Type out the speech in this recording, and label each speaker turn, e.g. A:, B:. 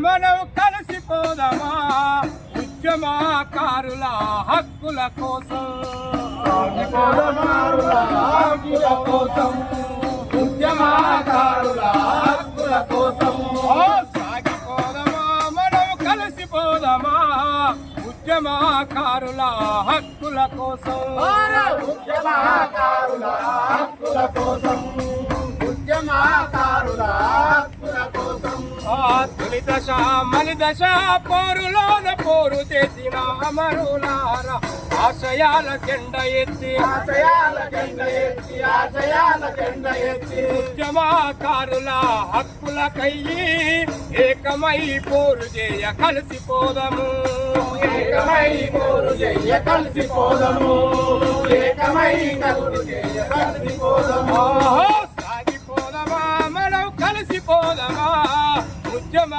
A: మనం కలిసిపోదామా ఉద్యమకారుల హక్కుల కోసం
B: ఉద్యమకారుల హక్కుల కోసం
A: సాగిపోదామా మనం కలిసిపోదామా ఉద్యమకారుల హక్కుల కోసం
B: ఉద్యమకారుల హక్కుల కోసం ఉద్యమకారుల హక్కుల కోసం
A: తొలి దశ మలి దశ పోరులోన పోరు తెచ్చిన అమరులారా ఆశయాల జెండ ఎత్తి ఉద్యమకారుల హక్కులకై ఏకమై పోరు చేయ కలిసిపోదము
B: ఏకమై పోరు చేయ కలిసిపోదము ఏకమై పోరు చేయ కలిసిపోదము
A: సాగిపోదమా మనం కలిసిపోదమా ఉద్యమ